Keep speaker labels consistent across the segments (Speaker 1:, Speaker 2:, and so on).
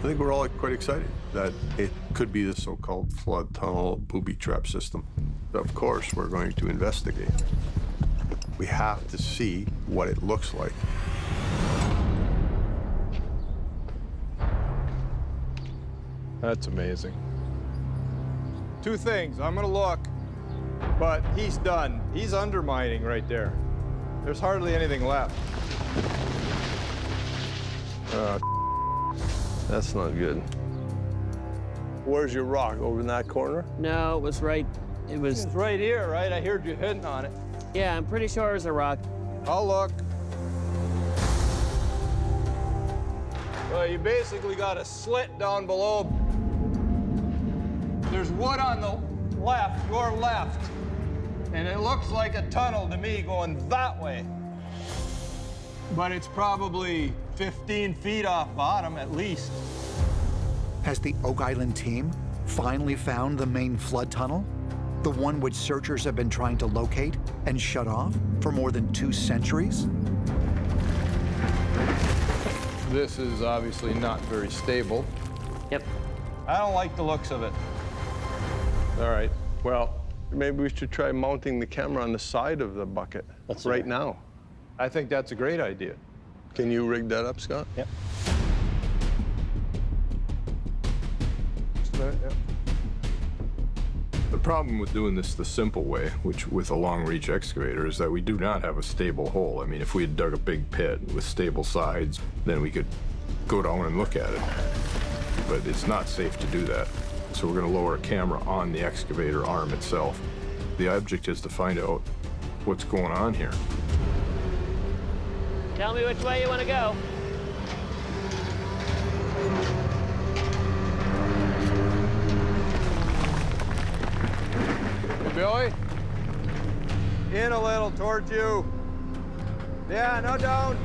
Speaker 1: I think we're all quite excited that it could be the so-called flood tunnel booby trap system. Of course, we're going to investigate. We have to see what it looks like.
Speaker 2: That's amazing. Two things. I'm gonna look, but he's done. He's undermining right there. There's hardly anything left.
Speaker 1: That's not good. Where's your rock? Over in that corner?
Speaker 3: No, it was right.
Speaker 2: It's right here, right? I heard you hitting on it.
Speaker 3: Yeah, I'm pretty sure it was a rock.
Speaker 2: I'll look. Well, you basically got a slit down below. There's wood on the left, your left, and it looks like a tunnel to me going that way. But it's probably 15 feet off bottom at least.
Speaker 4: Has the Oak Island team finally found the main flood tunnel? The one which searchers have been trying to locate and shut off for more than 2 centuries?
Speaker 2: This is obviously not very stable.
Speaker 3: Yep.
Speaker 2: I don't like the looks of it.
Speaker 1: All right. Well, maybe we should try mounting the camera on the side of the bucket right now.
Speaker 2: I think that's a great idea.
Speaker 1: Can you rig that up, Scott?
Speaker 2: Yep.
Speaker 5: The problem with doing this the simple way, which with a long-reach excavator, is that we do not have a stable hole. I mean, if we had dug a big pit with stable sides, then we could go down and look at it. But it's not safe to do that. So we're going to lower a camera on the excavator arm itself. The object is to find out what's going on here.
Speaker 3: Tell me which way you want to go.
Speaker 2: Hey, Billy? In a little towards you. Yeah, no down.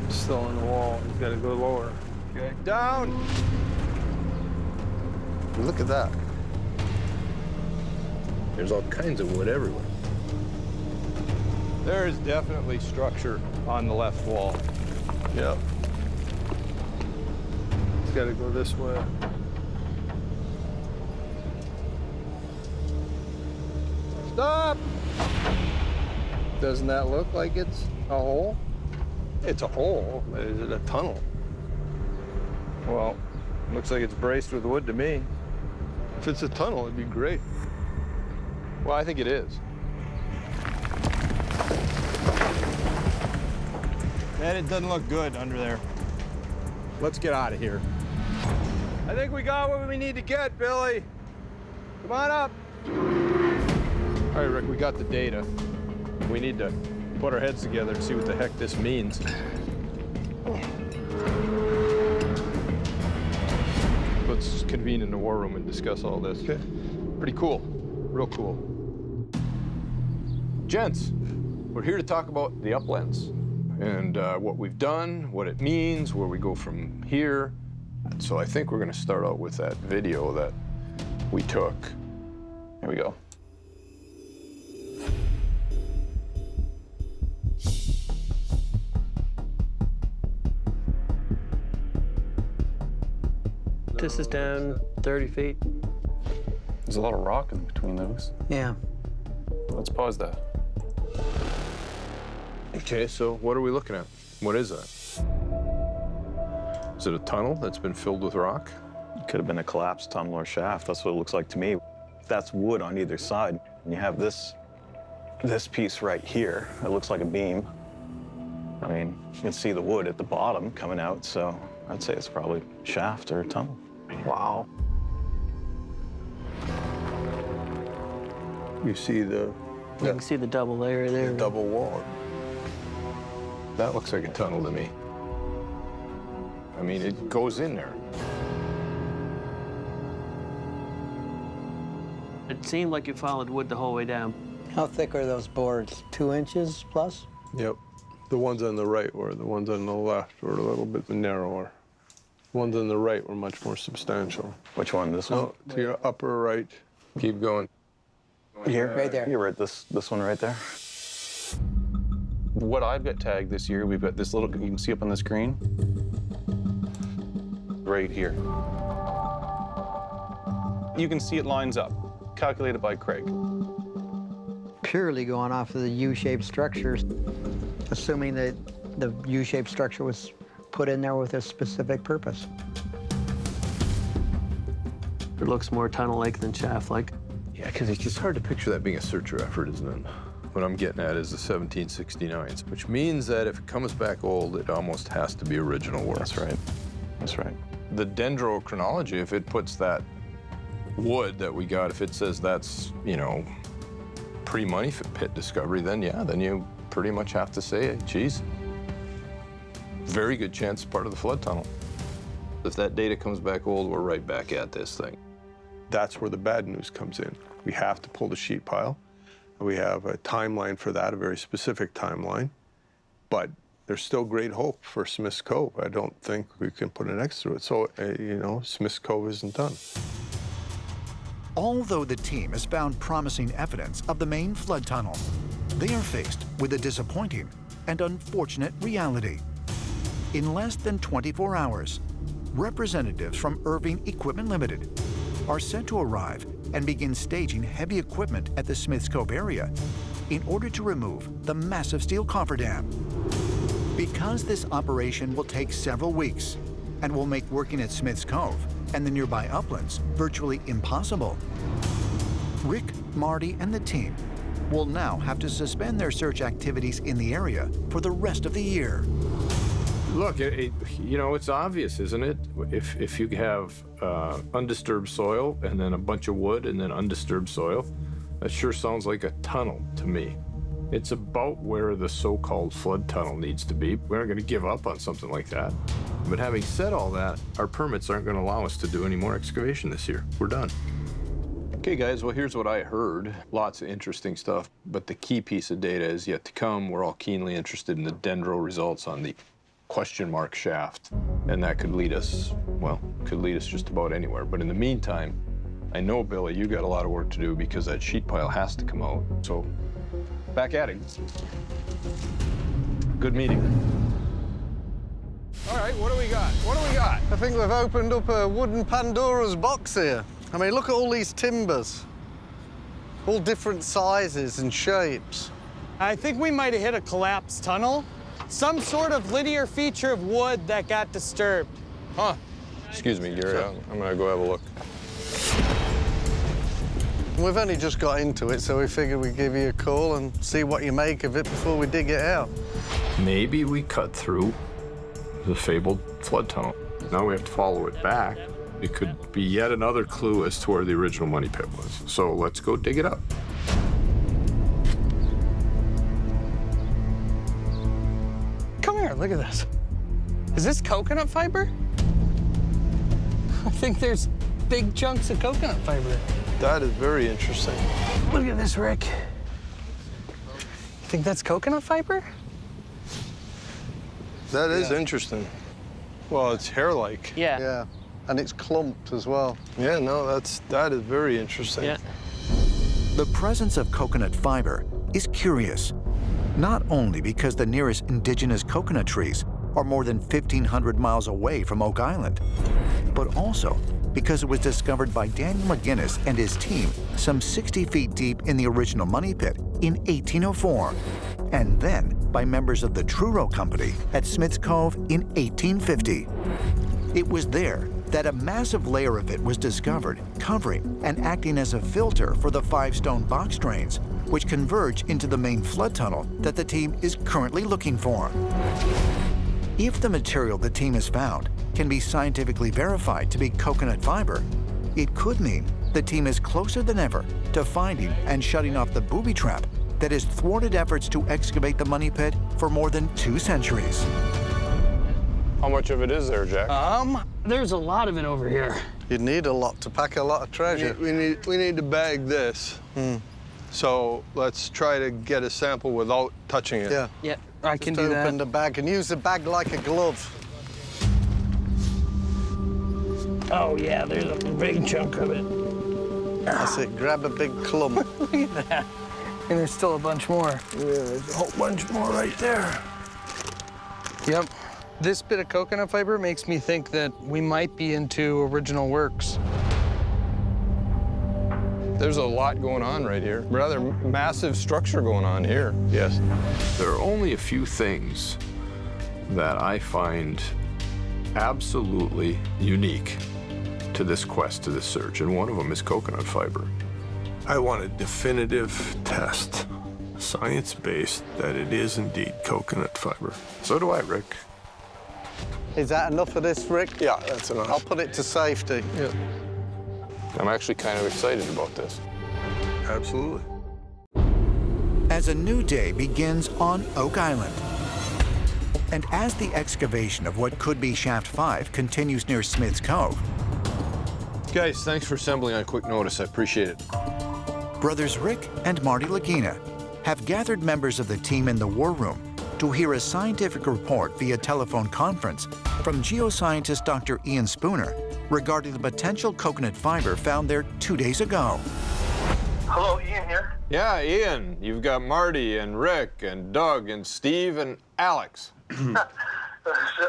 Speaker 1: Still on the wall. He's got to go lower.
Speaker 2: Okay, down.
Speaker 1: Look at that. There's all kinds of wood everywhere.
Speaker 2: There is definitely structure on the left wall.
Speaker 1: Yeah. It's got to go this way.
Speaker 2: Stop! Doesn't that look like it's a hole?
Speaker 1: It's a hole, but is it a tunnel?
Speaker 2: Well, looks like it's braced with wood to me.
Speaker 1: If it's a tunnel, it'd be great.
Speaker 2: Well, I think it is. Man, it doesn't look good under there. Let's get out of here. I think we got what we need to get, Billy. Come on up. All right, Rick, we got the data. We need to put our heads together and see what the heck this means. Let's convene in the war room and discuss all this.
Speaker 1: Okay.
Speaker 2: Pretty cool, real cool. Gents, we're here to talk about the uplands and what we've done, what it means, where we go from here. So I think we're gonna start out with that video that we took. Here we go.
Speaker 3: This is down 30 feet.
Speaker 6: There's a lot of rock in between those.
Speaker 3: Yeah.
Speaker 6: Let's pause that.
Speaker 5: Okay, so what are we looking at? What is that? Is it a tunnel that's been filled with rock?
Speaker 6: Could have been a collapsed tunnel or shaft. That's what it looks like to me. That's wood on either side. And you have this piece right here. It looks like a beam. I mean, you can see the wood at the bottom coming out, so I'd say it's probably a shaft or a tunnel.
Speaker 1: Wow. You see the
Speaker 3: You can see the double layer there.
Speaker 1: double wall.
Speaker 5: That looks like a tunnel to me. I mean, it goes in there.
Speaker 3: It seemed like you followed wood the whole way down.
Speaker 7: How thick are those boards? 2 inches plus?
Speaker 1: Yep. The ones on the right were, the ones on the left were a little bit narrower. The ones on the right were much more substantial.
Speaker 6: Which one? This one?
Speaker 1: No, to your upper right.
Speaker 5: Keep going.
Speaker 6: Here?
Speaker 7: Right there.
Speaker 6: You're right, this one right there. What I've got tagged this year, we've got this little, you can see up on the screen, right here. You can see it lines up, calculated by Craig.
Speaker 7: Purely going off of the U-shaped structures, assuming that the U-shaped structure was put in there with a specific purpose.
Speaker 3: It looks more tunnel-like than shaft-like.
Speaker 5: Yeah, because it's just hard to picture that being a searcher effort, isn't it? What I'm getting at is the 1769s, which means that if it comes back old, it almost has to be original work.
Speaker 6: That's right. That's right.
Speaker 5: The dendrochronology, if it puts that wood that we got, if it says that's, you know, pre-money pit discovery, then yeah, then you pretty much have to say, geez, very good chance part of the flood tunnel. If that data comes back old, we're right back at this thing.
Speaker 1: That's where the bad news comes in. We have to pull the sheet pile. We have a timeline for that, a very specific timeline. But there's still great hope for Smith's Cove. I don't think we can put an X through it. So, you know, Smith's Cove isn't done.
Speaker 4: Although the team has found promising evidence of the main flood tunnel, they are faced with a disappointing and unfortunate reality. In less than 24 hours, representatives from Irving Equipment Limited are set to arrive and begin staging heavy equipment at the Smith's Cove area in order to remove the massive steel cofferdam. Because this operation will take several weeks and will make working at Smith's Cove and the nearby uplands virtually impossible, Rick, Marty, and the team will now have to suspend their search activities in the area for the rest of the year.
Speaker 5: Look, you know, it's obvious, isn't it? If you have undisturbed soil and then a bunch of wood and then undisturbed soil, that sure sounds like a tunnel to me. It's about where the so-called flood tunnel needs to be. We aren't going to give up on something like that. But having said all that, our permits aren't going to allow us to do any more excavation this year. We're done. Okay, guys, well, here's what I heard. Lots of interesting stuff, but the key piece of data is yet to come. We're all keenly interested in the dendro results on the question mark shaft, and that could lead us, well, could lead us just about anywhere. But in the meantime, I know, Billy, you got a lot of work to do because that sheet pile has to come out. So, back at it. Good meeting.
Speaker 2: All right, what do we got? What do we got?
Speaker 8: I think we've opened up a wooden Pandora's box here. I mean, look at all these timbers. All different sizes and shapes.
Speaker 9: I think we might have hit a collapsed tunnel. Some sort of linear feature of wood that got disturbed.
Speaker 2: Huh.
Speaker 5: Excuse me, Gary, I'm gonna go have a look.
Speaker 8: We've only just got into it, so we figured we'd give you a call and see what you make of it before we dig it out.
Speaker 5: Maybe we cut through the fabled flood tunnel. Now we have to follow it back. It could be yet another clue as to where the original money pit was. So let's go dig it up.
Speaker 9: Come here, look at this. Is this coconut fiber? I think there's big chunks of coconut fiber.
Speaker 8: That is very interesting.
Speaker 9: Look at this, Rick. You think that's coconut fiber?
Speaker 8: That is interesting.
Speaker 2: Well, it's hair-like.
Speaker 3: Yeah.
Speaker 8: Yeah, and it's clumped as well.
Speaker 2: Yeah, no, that is very interesting.
Speaker 3: Yeah.
Speaker 4: The presence of coconut fiber is curious, not only because the nearest indigenous coconut trees are more than 1,500 miles away from Oak Island, but also because it was discovered by Daniel McGinnis and his team some 60 feet deep in the original money pit in 1804, and then by members of the Truro Company at Smith's Cove in 1850. It was there that a massive layer of it was discovered, covering and acting as a filter for the 5 stone box drains, which converge into the main flood tunnel that the team is currently looking for. If the material the team has found can be scientifically verified to be coconut fiber, it could mean the team is closer than ever to finding and shutting off the booby trap that has thwarted efforts to excavate the money pit for more than 2 centuries.
Speaker 5: How much of it is there, Jack?
Speaker 3: There's a lot of it over here.
Speaker 8: You'd need a lot to pack a lot of treasure.
Speaker 2: We need to bag this. So let's try to get a sample without touching it.
Speaker 8: Yeah.
Speaker 9: Yeah, I can
Speaker 8: Just
Speaker 9: do
Speaker 8: open
Speaker 9: that.
Speaker 8: the bag and use the bag like a glove.
Speaker 3: Oh, yeah, there's a big chunk of it.
Speaker 8: That's it. Grab a big clump.
Speaker 9: Look at that. And there's still a bunch more.
Speaker 2: Yeah, there's a whole bunch more right there.
Speaker 9: Yep. This bit of coconut fiber makes me think that we might be into original works.
Speaker 2: There's a lot going on right here. Rather massive structure going on here.
Speaker 1: Yes.
Speaker 5: There are only a few things that I find absolutely unique to this quest, to this search, and one of them is coconut fiber.
Speaker 1: I want a definitive test, science-based, that it is indeed coconut fiber.
Speaker 5: So do I, Rick.
Speaker 8: Is that enough of this, Rick?
Speaker 1: Yeah, that's enough.
Speaker 8: I'll put it to safety.
Speaker 1: Yeah,
Speaker 2: I'm actually kind of excited about this.
Speaker 1: absolutely.
Speaker 4: As a new day begins on Oak Island, and as the excavation of what could be Shaft 5 continues near Smith's Cove,
Speaker 2: Guys, thanks for assembling on quick notice. I appreciate it.
Speaker 4: brothers Rick and Marty Lagina have gathered members of the team in the war room to hear a scientific report via telephone conference from geoscientist Dr. Ian Spooner regarding the potential coconut fiber found there 2 days ago.
Speaker 10: Hello, Ian here.
Speaker 2: Yeah, Ian, you've got Marty and Rick and Doug and Steve and Alex.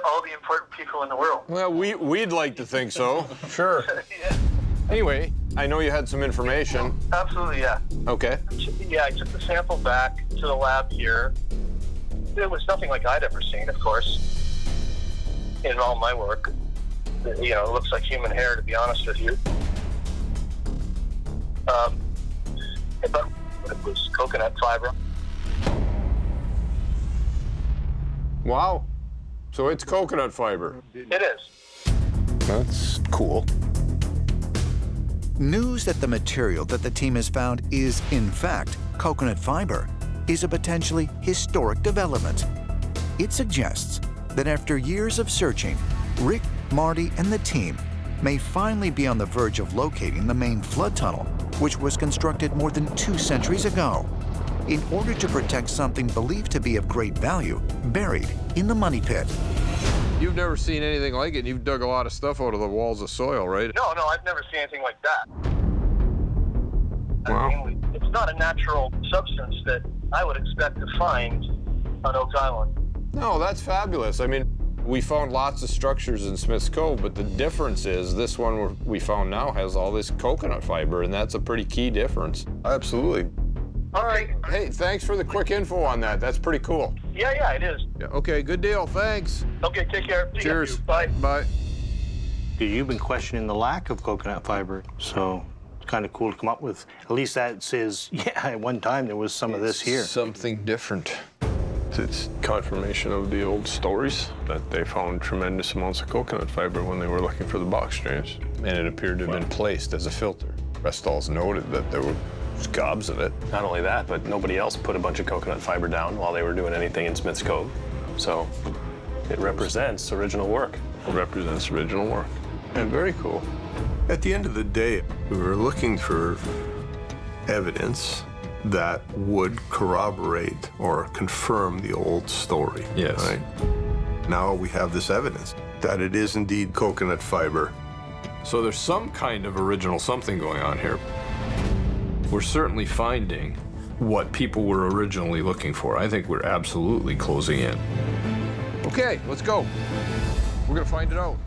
Speaker 10: All the important people in the world.
Speaker 2: Well, we'd like to think so. Sure.
Speaker 10: Yeah,
Speaker 2: Anyway, I know you had some information.
Speaker 10: absolutely, yeah.
Speaker 2: Okay.
Speaker 10: Yeah, I took the sample back to the lab here. It was nothing like I'd ever seen, of course, in all my work. You know, it looks like human hair, to be honest with you. But it was coconut fiber.
Speaker 2: Wow. So it's coconut fiber.
Speaker 10: It is.
Speaker 2: That's cool.
Speaker 4: News that the material that the team has found is, in fact, coconut fiber is a potentially historic development. It suggests that after years of searching, Rick, Marty, and the team may finally be on the verge of locating the main flood tunnel, which was constructed more than 2 centuries ago, in order to protect something believed to be of great value buried in the money pit.
Speaker 2: You've never seen anything like it. You've dug a lot of stuff out of the walls of soil, right?
Speaker 10: No, I've never seen anything like that.
Speaker 2: Wow.
Speaker 10: I mean, it's not a natural substance that I would expect to find on Oak Island.
Speaker 2: No, that's fabulous. I mean, we found lots of structures in Smith's Cove, but the difference is this one we found now has all this coconut fiber, and that's a pretty key difference.
Speaker 1: Absolutely.
Speaker 10: All right.
Speaker 2: Hey, thanks for the quick info on that. That's pretty cool.
Speaker 10: Yeah, it is.
Speaker 2: Yeah, okay, good deal. Thanks.
Speaker 10: Okay, take care. See
Speaker 2: Cheers.
Speaker 10: you. Bye.
Speaker 2: Bye.
Speaker 11: You've been questioning the lack of coconut fiber, so it's kind of cool to come up with. At least that says, yeah, at one time there was some of this here.
Speaker 2: Something different.
Speaker 1: It's confirmation of the old stories that they found tremendous amounts of coconut fiber when they were looking for the box drains.
Speaker 2: And it appeared to have been placed as a filter. Restall's noted that there were gobs of it.
Speaker 12: Not only that, but nobody else put a bunch of coconut fiber down while they were doing anything in Smith's Cove. So it represents original work.
Speaker 1: It represents original work. And very cool. At the end of the day, we were looking for evidence that would corroborate or confirm the old story.
Speaker 5: Yes.
Speaker 1: Right? Now we have this evidence that it is indeed coconut fiber.
Speaker 5: So there's some kind of original something going on here. We're certainly finding what people were originally looking for. I think we're absolutely closing in.
Speaker 2: Okay, let's go. We're gonna find it out.